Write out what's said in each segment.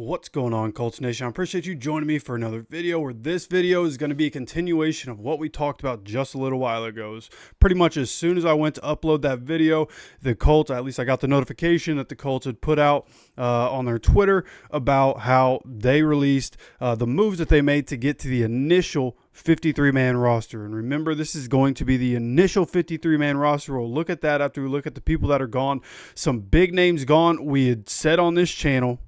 What's going on, Colts Nation? I appreciate you joining me for another video where this video is going to be a continuation of what we talked about just a little while ago. Pretty much as soon as I went to upload that video, the Colts, at least I got the notification that the Colts had put out on their Twitter about how they released the moves that they made to get to the initial 53-man roster. And remember, this is going to be the initial 53-man roster. We'll look at that after we look at the people that are gone. Some big names gone. We had said on this channel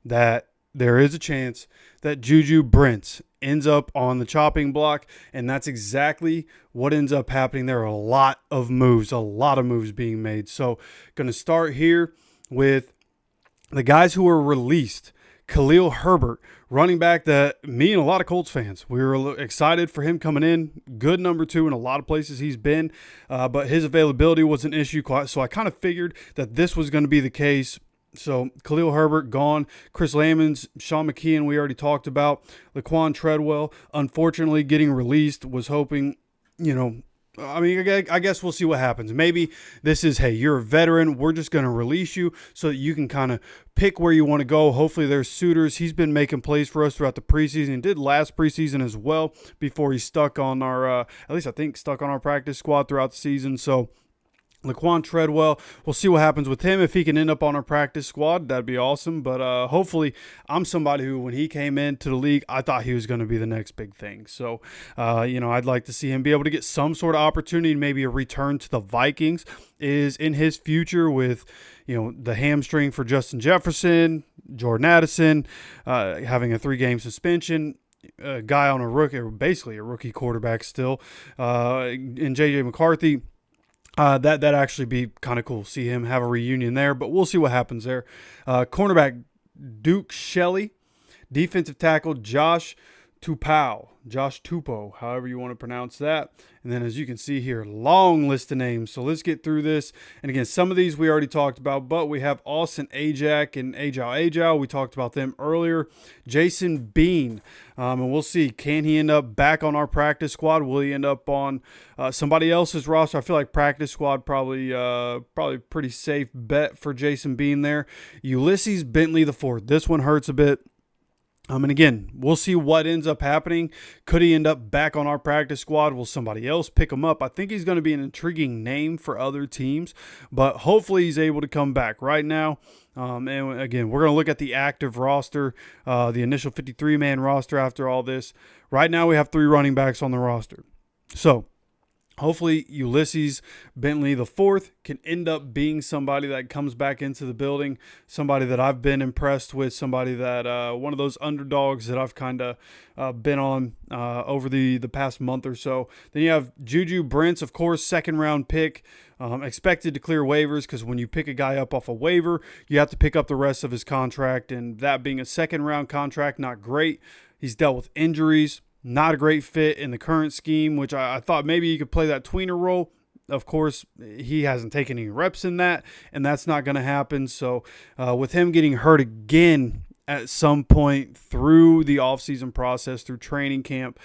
that there is a chance that Juju Brents ends up on the chopping block, and that's exactly what ends up happening. There are a lot of moves being made. So going to start here with the guys who were released. Khalil Herbert, running back that me and a lot of Colts fans, we were excited for him coming in. Good number 2 in a lot of places he's been, but his availability was an issue. So I kind of figured that this was going to be the case. So Khalil Herbert gone. Chris Lamons, Sean McKeon, we already talked about. Laquan Treadwell, unfortunately getting released. Was hoping, I guess we'll see what happens. Maybe this is, hey, you're a veteran. We're just going to release you so that you can kind of pick where you want to go. Hopefully there's suitors. He's been making plays for us throughout the preseason. Did last preseason as well before he stuck on our, stuck on our practice squad throughout the season. So Laquan Treadwell, we'll see what happens with him. If he can end up on our practice squad, that'd be awesome. But hopefully, I'm somebody who, when he came into the league, I thought he was going to be the next big thing. So, I'd like to see him be able to get some sort of opportunity. Maybe a return to the Vikings is in his future with, the hamstring for Justin Jefferson, Jordan Addison, having a 3-game suspension. A guy on a rookie, basically a rookie quarterback still, in J.J. McCarthy. That'd actually be kind of cool. See him have a reunion there, but we'll see what happens there. Cornerback Duke Shelley, defensive tackle Josh Tupou, however you want to pronounce that. And then as you can see here, long list of names. So let's get through this. And again, some of these we already talked about, but we have Austin Ajak and Ajau. We talked about them earlier. Jason Bean. And we'll see, can he end up back on our practice squad? Will he end up on somebody else's roster? I feel like practice squad probably pretty safe bet for Jason Bean there. Ulysses Bentley IV. This one hurts a bit. And again, we'll see what ends up happening. Could he end up back on our practice squad? Will somebody else pick him up? I think he's going to be an intriguing name for other teams, but hopefully he's able to come back right now. And again, we're going to look at the active roster, the initial 53-man roster after all this. Right now we have 3 running backs on the roster. So hopefully Ulysses Bentley IV can end up being somebody that comes back into the building, somebody that I've been impressed with, somebody that one of those underdogs that I've kind of been on over the past month or so. Then you have Juju Brents, of course, second-round pick, expected to clear waivers because when you pick a guy up off a waiver, you have to pick up the rest of his contract, and that being a second-round contract, not great. He's dealt with injuries. Not a great fit in the current scheme, which I thought maybe you could play that tweener role. Of course, he hasn't taken any reps in that, and that's not going to happen. So with him getting hurt again at some point through the offseason process, through training camp,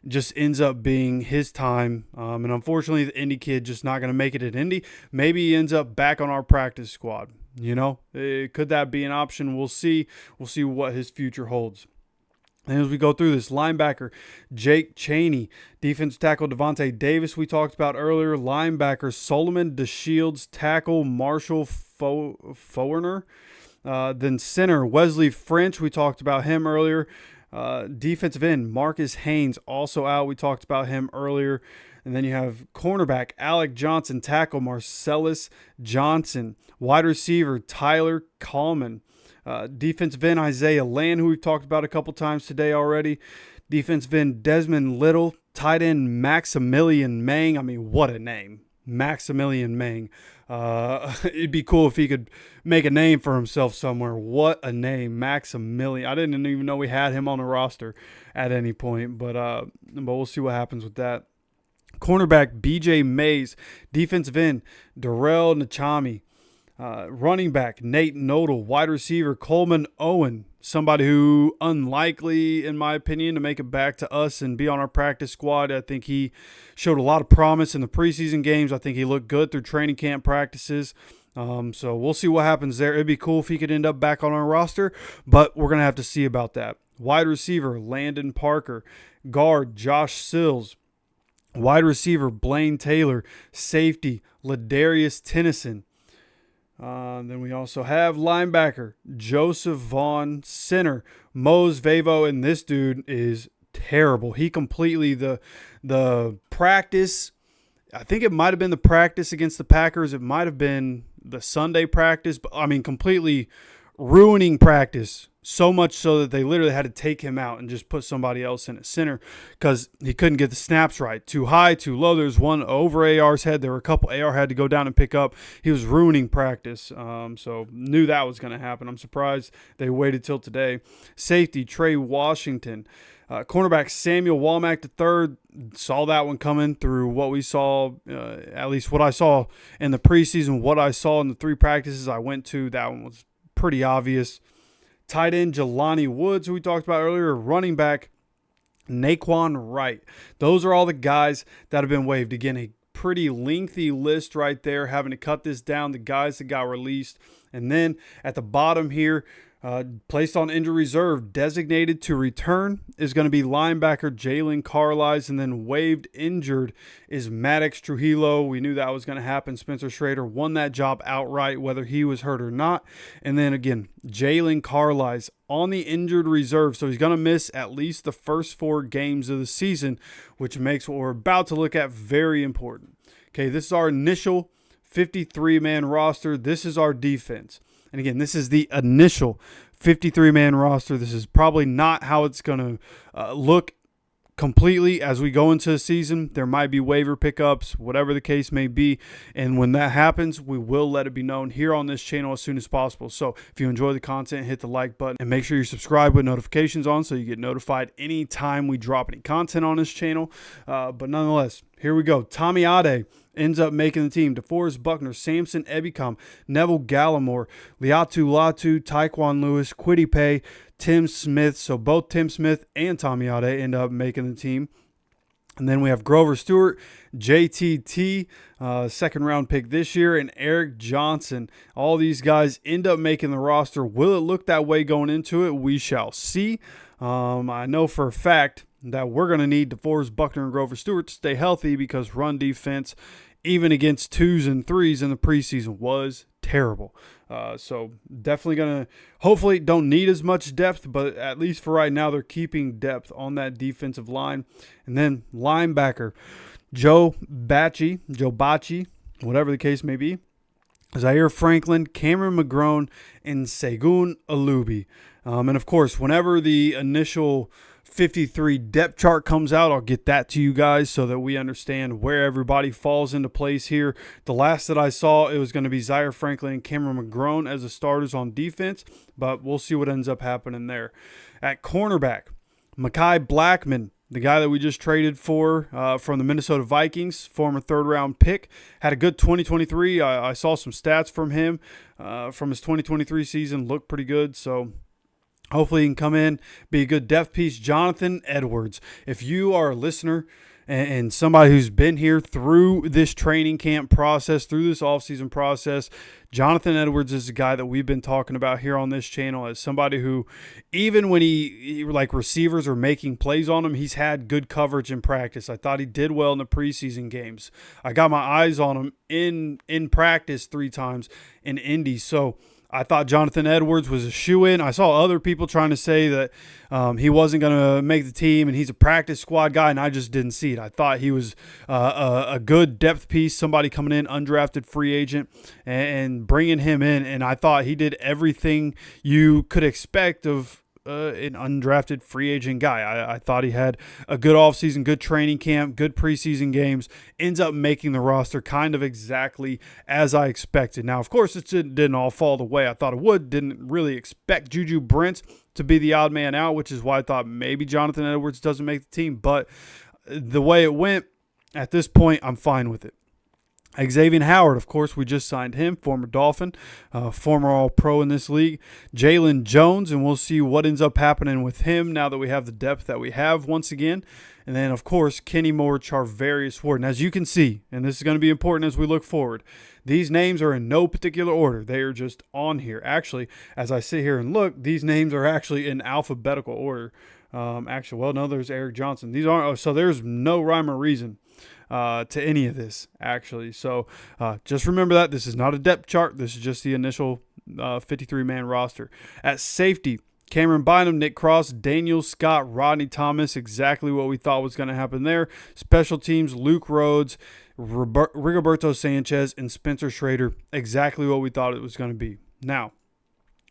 just ends up being his time. And unfortunately, the Indy kid just not going to make it at Indy. Maybe he ends up back on our practice squad. Could that be an option? We'll see. We'll see what his future holds. And as we go through this, linebacker Jake Chaney, defensive tackle Devontae Davis we talked about earlier, linebacker Solomon DeShields, tackle Marshall Foerner, then center Wesley French, we talked about him earlier, defensive end Marcus Haynes also out, we talked about him earlier. And then you have cornerback Alec Johnson, tackle Marcellus Johnson, wide receiver Tyler Coleman. Defensive end Isaiah Land, who we've talked about a couple times today already. Defensive end Desmond Little. Tight end Maximilian Mang. I mean, what a name. Maximilian Mang. It'd be cool if he could make a name for himself somewhere. What a name. Maximilian. I didn't even know we had him on the roster at any point. But we'll see what happens with that. Cornerback BJ Mays. Defensive end Darrell Nachami. Running back Nate Nodal, wide receiver Coleman Owen, somebody who unlikely, in my opinion, to make it back to us and be on our practice squad. I think he showed a lot of promise in the preseason games. I think he looked good through training camp practices. So we'll see what happens there. It'd be cool if he could end up back on our roster, but we're going to have to see about that. Wide receiver, Landon Parker. Guard, Josh Sills. Wide receiver, Blaine Taylor. Safety, Ladarius Tennyson. Then we also have linebacker, Joseph Vaughn. Center, Mose Vavo, and this dude is terrible. He completely, the practice, I think it might have been the practice against the Packers. It might have been the Sunday practice, but I mean, completely ruining practice. So much so that they literally had to take him out and just put somebody else in at center because he couldn't get the snaps right. Too high, too low. There's one over AR's head. There were a couple AR had to go down and pick up. He was ruining practice. So knew that was going to happen. I'm surprised they waited till today. Safety, Trey Washington. Cornerback, Samuel Womack III. Saw that one coming through what we saw, at least what I saw in the preseason, what I saw in the 3 practices I went to. That one was pretty obvious. Tight end, Jelani Woods, who we talked about earlier. Running back, Naquan Wright. Those are all the guys that have been waived. Again, a pretty lengthy list right there, having to cut this down, the guys that got released. And then at the bottom here, placed on injury reserve, designated to return is going to be linebacker Jalen Carlisle, and then waived injured is Maddox Trujillo. We knew that was going to happen. Spencer Schrader won that job outright, whether he was hurt or not. And then again, Jalen Carlisle on the injured reserve, so he's going to miss at least the first 4 games of the season, which makes what we're about to look at very important. Okay, this is our initial 53-man roster. This is our defense. And again, this is the initial 53-man roster. This is probably not how it's going to look completely as we go into the season. There might be waiver pickups, whatever the case may be. And when that happens, we will let it be known here on this channel as soon as possible. So if you enjoy the content, hit the like button and make sure you subscribe with notifications on so you get notified anytime we drop any content on this channel. But nonetheless, here we go. Tommy Ade ends up making the team. DeForest Buckner, Samson Ebicom, Neville Gallimore, Liatu Latu, Taekwon Lewis, Kwity Paye, Tim Smith. So both Tim Smith and Tommy Ade end up making the team. And then we have Grover Stewart, JTT, second round pick this year, and Eric Johnson. All these guys end up making the roster. Will it look that way going into it? We shall see. I know for a fact that we're going to need DeForest Buckner and Grover Stewart to stay healthy because run defense, even against 2s and 3s in the preseason, was terrible. So definitely going to, hopefully don't need as much depth, but at least for right now, they're keeping depth on that defensive line. And then linebacker, Joe Bacci, whatever the case may be, Zaire Franklin, Cameron McGrone, and Segun Alubi. And of course, whenever the initial 53 depth chart comes out, I'll get that to you guys so that we understand where everybody falls into place here. The last that I saw, it was going to be Zaire Franklin and Cameron McGrone as the starters on defense, but we'll see what ends up happening there. At cornerback, Mekhi Blackman, the guy that we just traded for from the Minnesota Vikings, former third-round pick, had a good 2023. I saw some stats from him from his 2023 season, looked pretty good, so hopefully he can come in, be a good depth piece. Jonathan Edwards, if you are a listener and somebody who's been here through this training camp process, through this offseason process, Jonathan Edwards is a guy that we've been talking about here on this channel as somebody who, even when he like receivers are making plays on him, he's had good coverage in practice. I thought he did well in the preseason games. I got my eyes on him in practice 3 times in Indy. So I thought Jonathan Edwards was a shoo-in. I saw other people trying to say that he wasn't going to make the team and he's a practice squad guy, and I just didn't see it. I thought he was a good depth piece, somebody coming in, undrafted free agent, and bringing him in, and I thought he did everything you could expect of an undrafted free agent guy. I thought he had a good offseason, good training camp, good preseason games, ends up making the roster kind of exactly as I expected. Now, of course, it didn't all fall the way I thought it would. Didn't really expect Juju Brents to be the odd man out, which is why I thought maybe Jonathan Edwards doesn't make the team. But the way it went, at this point, I'm fine with it. Xavier Howard, of course, we just signed him, former Dolphin, former All-Pro in this league. Jalen Jones, and we'll see what ends up happening with him now that we have the depth that we have once again. And then, of course, Kenny Moore, Charvarius Ward. And as you can see, and this is going to be important as we look forward, these names are in no particular order. They are just on here. Actually, as I sit here and look, these names are actually in alphabetical order. There's Eric Johnson. These aren't, so there's no rhyme or reason to any of this, actually. So just remember that this is not a depth chart. This is just the initial 53-man roster. At safety, Cameron Bynum, Nick Cross, Daniel Scott, Rodney Thomas, exactly what we thought was going to happen there. Special teams, Luke Rhodes, Rigoberto Sanchez, and Spencer Schrader, exactly what we thought it was going to be. Now,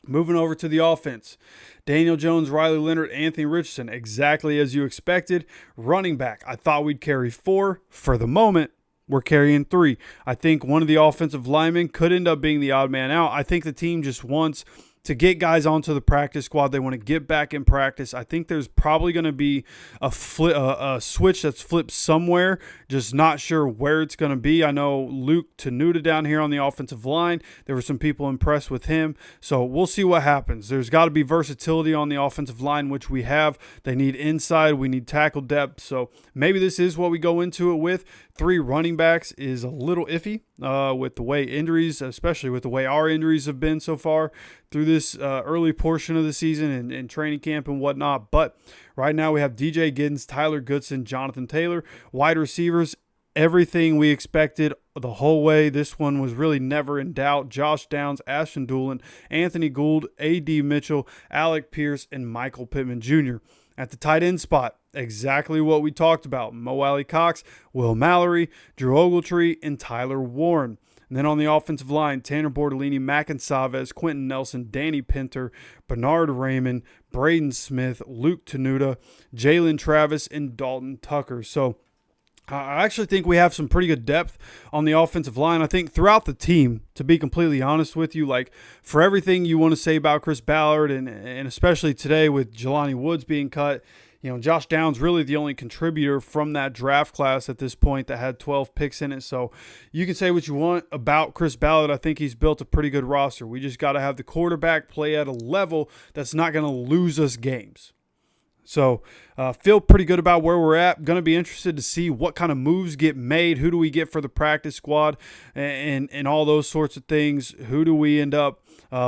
moving over to the offense, Daniel Jones, Riley Leonard, Anthony Richardson, exactly as you expected. Running back, I thought we'd carry 4. For the moment, we're carrying 3. I think one of the offensive linemen could end up being the odd man out. I think the team just wants to get guys onto the practice squad. They want to get back in practice. I think there's probably going to be a switch that's flipped somewhere, just not sure where it's going to be. I know Luke Tenuta down here on the offensive line, there were some people impressed with him. So we'll see what happens. There's got to be versatility on the offensive line, which we have. They need inside. We need tackle depth. So maybe this is what we go into it with. 3 running backs is a little iffy with the way injuries, especially with the way our injuries have been so far through this early portion of the season and training camp and whatnot. But right now we have DJ Giddens, Tyler Goodson, Jonathan Taylor. Wide receivers, everything we expected the whole way. This one was really never in doubt. Josh Downs, Ashton Doolin, Anthony Gould, A.D. Mitchell, Alec Pierce, and Michael Pittman Jr. At the tight end spot, exactly what we talked about. Mo Alley Cox, Will Mallory, Drew Ogletree, and Tyler Warren. And then on the offensive line, Tanner Bortolini, Mackin Savez, Quentin Nelson, Danny Pinter, Bernard Raymond, Braden Smith, Luke Tenuta, Jalen Travis, and Dalton Tucker. So I actually think we have some pretty good depth on the offensive line. I think throughout the team, to be completely honest with you, like for everything you want to say about Chris Ballard and especially today with Jelani Woods being cut, you know, Josh Downs really the only contributor from that draft class at this point that had 12 picks in it. So you can say what you want about Chris Ballard. I think he's built a pretty good roster. We just got to have the quarterback play at a level that's not going to lose us games. So feel pretty good about where we're at. Going to be interested to see what kind of moves get made. Who do we get for the practice squad and all those sorts of things. Who do we end up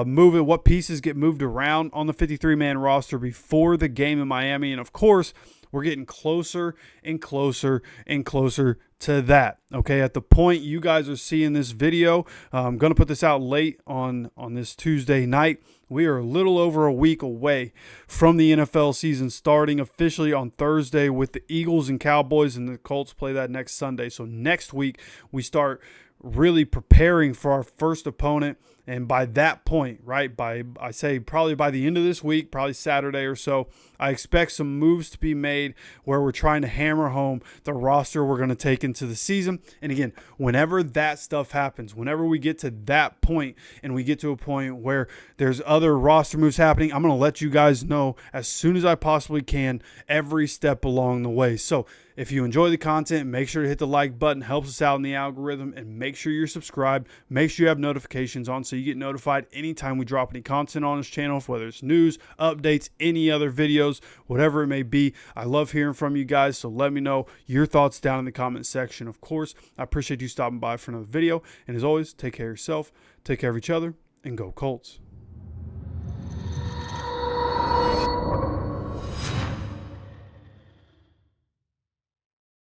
moving? What pieces get moved around on the 53-man roster before the game in Miami? And, of course, we're getting closer and closer and closer to that. Okay, at the point you guys are seeing this video, I'm going to put this out late on this Tuesday night. We are a little over a week away from the NFL season starting officially on Thursday with the Eagles and Cowboys, and the Colts play that next Sunday. So next week we start really preparing for our first opponent. And by that point, right, I say probably by the end of this week, probably Saturday or so, I expect some moves to be made where we're trying to hammer home the roster we're going to take into the season. And again, whenever that stuff happens, whenever we get to that point and we get to a point where there's other roster moves happening, I'm going to let you guys know as soon as I possibly can every step along the way. So if you enjoy the content, make sure to hit the like button. Helps us out in the algorithm. And make sure you're subscribed. Make sure you have notifications on so you get notified anytime we drop any content on this channel, whether it's news, updates, any other videos, whatever it may be. I love hearing from you guys, so let me know your thoughts down in the comment section. Of course, I appreciate you stopping by for another video. And as always, take care of yourself, take care of each other, and go Colts.